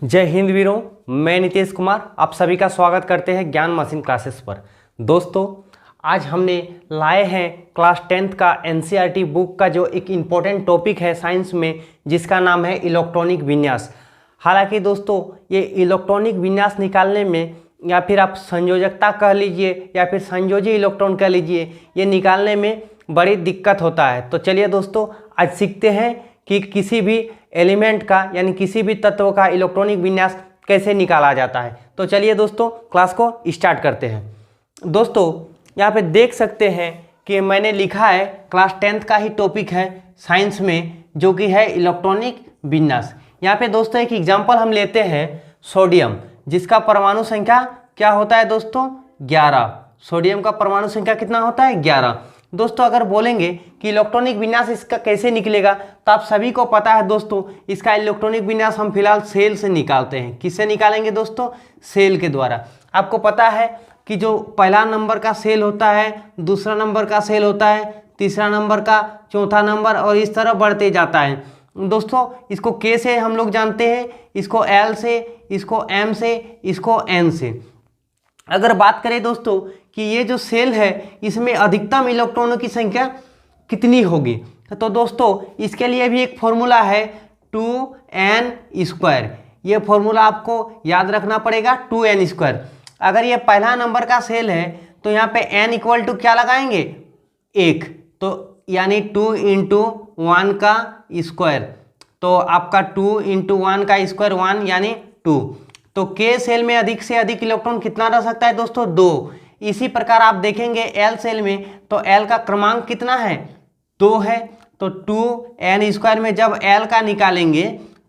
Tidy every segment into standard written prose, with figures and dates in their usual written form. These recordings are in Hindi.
जय हिंद वीरों, मैं नितेश कुमार आप सभी का स्वागत करते हैं ज्ञान मशीन क्लासेस पर। दोस्तों, आज हमने लाए हैं क्लास 10th का एनसीईआरटी बुक का जो एक इम्पोर्टेंट टॉपिक है साइंस में, जिसका नाम है इलेक्ट्रॉनिक विन्यास। हालांकि दोस्तों, ये इलेक्ट्रॉनिक विन्यास निकालने में, या फिर आप संयोजकता कह लीजिए या फिर संयोजी इलेक्ट्रॉन कह लीजिए, ये निकालने में बड़ी दिक्कत होता है। तो चलिए दोस्तों, आज सीखते हैं कि किसी भी एलिमेंट का यानी किसी भी तत्व का इलेक्ट्रॉनिक विन्यास कैसे निकाला जाता है। तो चलिए दोस्तों, क्लास को स्टार्ट करते हैं। दोस्तों, यहाँ पे देख सकते हैं कि मैंने लिखा है क्लास 10th का ही टॉपिक है साइंस में, जो कि है इलेक्ट्रॉनिक विन्यास। यहाँ पे दोस्तों एक एग्जांपल हम लेते हैं सोडियम, जिसका परमाणु संख्या क्या होता है दोस्तों? 11। सोडियम का परमाणु संख्या कितना होता है? 11। दोस्तों, अगर बोलेंगे कि इलेक्ट्रॉनिक विन्यास इसका कैसे निकलेगा, तो आप सभी को पता है दोस्तों, इसका इलेक्ट्रॉनिक विन्यास हम फिलहाल सेल से निकालते हैं। किससे निकालेंगे दोस्तों? सेल के द्वारा। आपको पता है कि जो पहला नंबर का सेल होता है, दूसरा नंबर का सेल होता है, तीसरा नंबर का, चौथा नंबर, और इस तरह बढ़ते जाता है। दोस्तों, इसको के से हम लोग जानते हैं, इसको एल से, इसको एम से, इसको एन से। अगर बात करें दोस्तों कि ये जो सेल है, इसमें अधिकतम इलेक्ट्रॉनों की संख्या कितनी होगी, तो दोस्तों इसके लिए भी एक फॉर्मूला है 2n²। ये फॉर्मूला आपको याद रखना पड़ेगा, 2n²। अगर ये पहला नंबर का सेल है तो यहाँ पे n इक्वल टू क्या लगाएंगे? 1। तो यानी 2 × 1 का स्क्वायर, तो आपका 2 × 1 का स्क्वायर 1 यानी 2। तो के सेल में अधिक से अधिक इलेक्ट्रॉन कितना रह सकता है दोस्तों? 2। इसी प्रकार आप देखेंगे एल सेल में, तो एल का क्रमांक कितना है? 2 है। तो 2n² में जब एल का निकालेंगे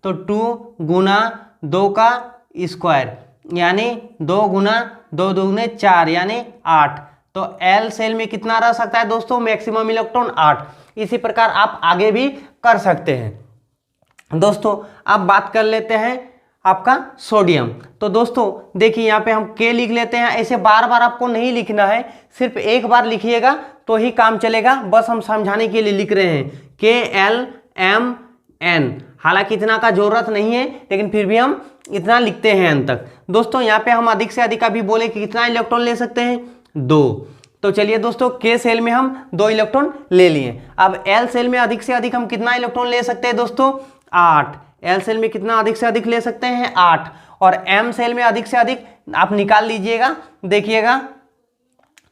तो 2 × 2 का स्क्वायर यानी 2 × 2 दूने 4 यानी 8। तो एल सेल में कितना रह सकता है दोस्तों? Maximum electron 8। इसी प्रकार आप आगे भी कर सकते हैं। दोस्तों, अब बात कर लेते हैं आपका सोडियम। तो दोस्तों देखिए, यहाँ पे हम के लिख लेते हैं। ऐसे बार बार आपको नहीं लिखना है, सिर्फ एक बार लिखिएगा तो ही काम चलेगा। बस हम समझाने के लिए लिख रहे हैं KLMN। हालांकि इतना का जरूरत नहीं है, लेकिन फिर भी हम इतना लिखते हैं अंत तक। दोस्तों, यहाँ पे हम अधिक से अधिक अभी बोले कि कितना इलेक्ट्रॉन ले सकते हैं? 2। तो चलिए दोस्तों, के सेल में हम 2 इलेक्ट्रॉन ले लिए। अब एल सेल में अधिक से अधिक हम कितना इलेक्ट्रॉन ले सकते हैं दोस्तों? 8। एल सेल में कितना अधिक से अधिक ले सकते हैं? 8। और एम सेल में अधिक से अधिक आप निकाल लीजिएगा, देखिएगा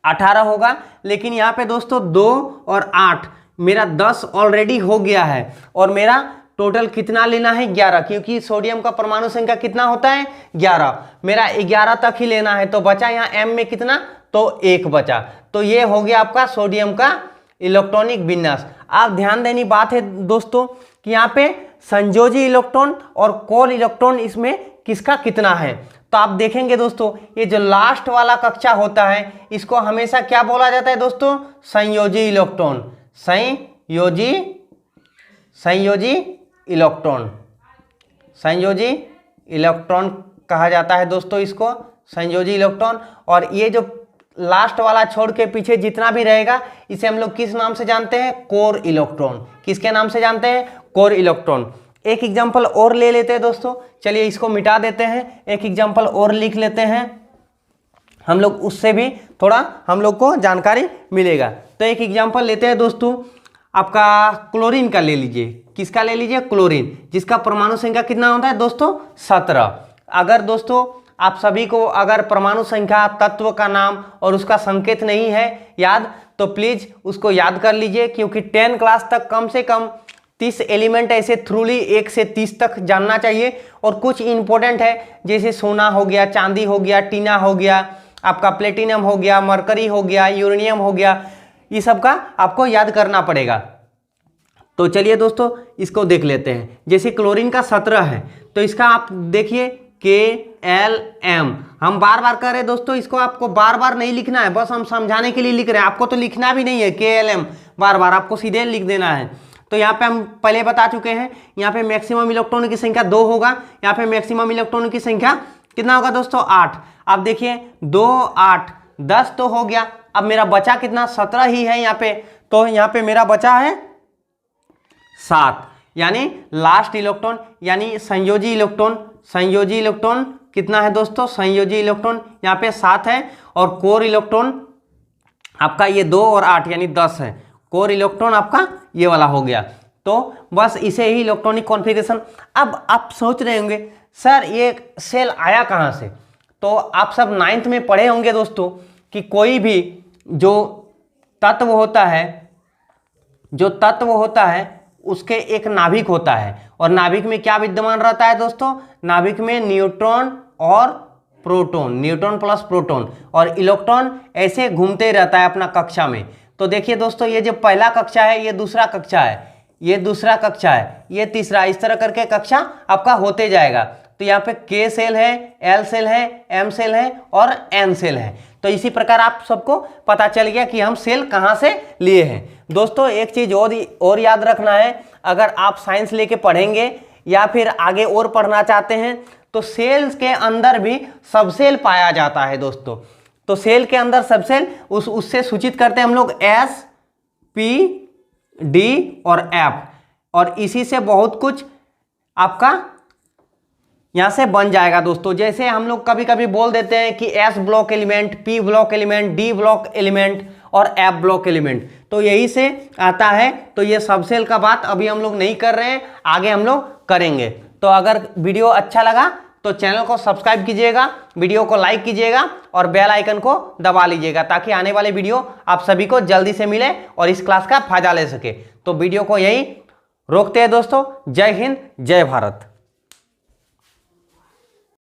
18 होगा। लेकिन यहाँ पे दोस्तों 2 और 8, मेरा 10 ऑलरेडी हो गया है, और मेरा टोटल कितना लेना है? 11, क्योंकि सोडियम का परमाणु संख्या कितना होता है? 11। मेरा 11 तक ही लेना है। तो बचा यहाँ एम में कितना? तो 1 बचा। तो ये हो गया आपका सोडियम का इलेक्ट्रॉनिक विन्यास। आप ध्यान देनी बात है दोस्तों कि यहाँ पे संयोजी इलेक्ट्रॉन और कोर इलेक्ट्रॉन, इसमें किसका कितना है। तो आप देखेंगे दोस्तों, ये जो लास्ट वाला कक्षा होता है, इसको हमेशा क्या बोला जाता है दोस्तों? संयोजी इलेक्ट्रॉन। संयोजी इलेक्ट्रॉन कहा जाता है दोस्तों इसको, संयोजी इलेक्ट्रॉन। और ये जो लास्ट वाला छोड़ के पीछे जितना भी रहेगा, इसे हम लोग किस नाम से जानते हैं? Core electron. किसके नाम से जानते हैं? Core electron. एक एग्जांपल और ले लेते हैं दोस्तों। चलिए इसको मिटा देते हैं, एक एग्जांपल और लिख लेते हैं हम लोग, उससे भी थोड़ा हम लोग को जानकारी मिलेगा। तो एक एग्जांपल लेते हैं दोस्तों, आपका क्लोरीन का ले लीजिए। किसका ले लीजिए? क्लोरीन, जिसका परमाणु संख्या कितना होता है दोस्तों? 17। अगर दोस्तों आप सभी को अगर परमाणु संख्या, तत्व का नाम और उसका संकेत नहीं है याद, तो प्लीज उसको याद कर लीजिए, क्योंकि 10 क्लास तक कम से कम 30 एलिमेंट ऐसे थ्रूली 1 से 30 तक जानना चाहिए। और कुछ इंपॉर्टेंट है, जैसे सोना हो गया, चांदी हो गया, टीना हो गया, आपका प्लेटिनम हो गया, मरकरी हो गया, यूरेनियम हो गया, ये सब का आपको याद करना पड़ेगा। तो चलिए दोस्तों इसको देख लेते हैं। जैसे क्लोरीन का 17 है, तो इसका आप देखिए KLM। हम बार बार कर रहे हैं दोस्तों, इसको आपको बार बार नहीं लिखना है, बस हम समझाने के लिए लिख रहे हैं। आपको तो लिखना भी नहीं है KLM बार बार, आपको सीधे लिख देना है। तो यहाँ पे हम पहले बता चुके हैं, यहाँ पे मैक्सिमम इलेक्ट्रॉन की संख्या 2 होगा। यहाँ पे मैक्सिमम इलेक्ट्रॉन की संख्या कितना होगा दोस्तों? 8। अब देखिए 2, 8, 10 तो हो गया। अब मेरा बचा कितना? 17 ही है यहाँ पे। तो यहाँ पे मेरा बचा है 7। यानी लास्ट इलेक्ट्रॉन यानी संयोजी इलेक्ट्रॉन। संयोजी इलेक्ट्रॉन कितना है दोस्तों? संयोजी इलेक्ट्रॉन यहाँ पे 7 है और कोर इलेक्ट्रॉन आपका ये 2 और 8 यानी 10 है। कोर इलेक्ट्रॉन आपका ये वाला हो गया। तो बस इसे ही इलेक्ट्रॉनिक कॉन्फ़िगरेशन। अब आप सोच रहे होंगे सर ये सेल आया कहाँ से? तो आप सब 9th में पढ़े होंगे दोस्तों कि कोई भी जो तत्व होता है उसके एक नाभिक होता है और नाभिक में क्या विद्यमान रहता है दोस्तों? नाभिक में न्यूट्रॉन और प्रोटॉन, न्यूट्रॉन प्लस प्रोटॉन और इलेक्ट्रॉन ऐसे घूमते रहता है अपना कक्षा में। तो देखिए दोस्तों ये जो पहला कक्षा है, ये दूसरा कक्षा है, ये दूसरा कक्षा है, ये तीसरा, इस तरह करके कक्षा आपका होते जाएगा। तो यहाँ पे K सेल है, L सेल है, M सेल है और N सेल है। तो इसी प्रकार आप सबको पता चल गया कि हम सेल कहाँ से लिए हैं। दोस्तों एक चीज और याद रखना है, अगर आप साइंस लेके पढ़ेंगे या फिर आगे और पढ़ना चाहते हैं तो सेल्स के अंदर भी सबसेल पाया जाता है दोस्तों। तो सेल के अंदर सबसेल उससे सूचित करते हैं हम लोग S, P, D और F और इसी से बहुत कुछ आपका यहां से बन जाएगा दोस्तों। जैसे हम लोग कभी कभी बोल देते हैं कि S block element, P block element, D block element और F ब्लॉक एलिमेंट, तो यही से आता है। तो ये सबसेल का बात अभी हम लोग नहीं कर रहे हैं, आगे हम लोग करेंगे। तो अगर वीडियो अच्छा लगा तो चैनल को सब्सक्राइब कीजिएगा, वीडियो को लाइक कीजिएगा और बेल आइकन को दबा लीजिएगा ताकि आने वाले वीडियो आप सभी को जल्दी से मिले और इस क्लास का फायदा ले सके। तो वीडियो को यही रोकते हैं दोस्तों। जय हिंद, जय भारत।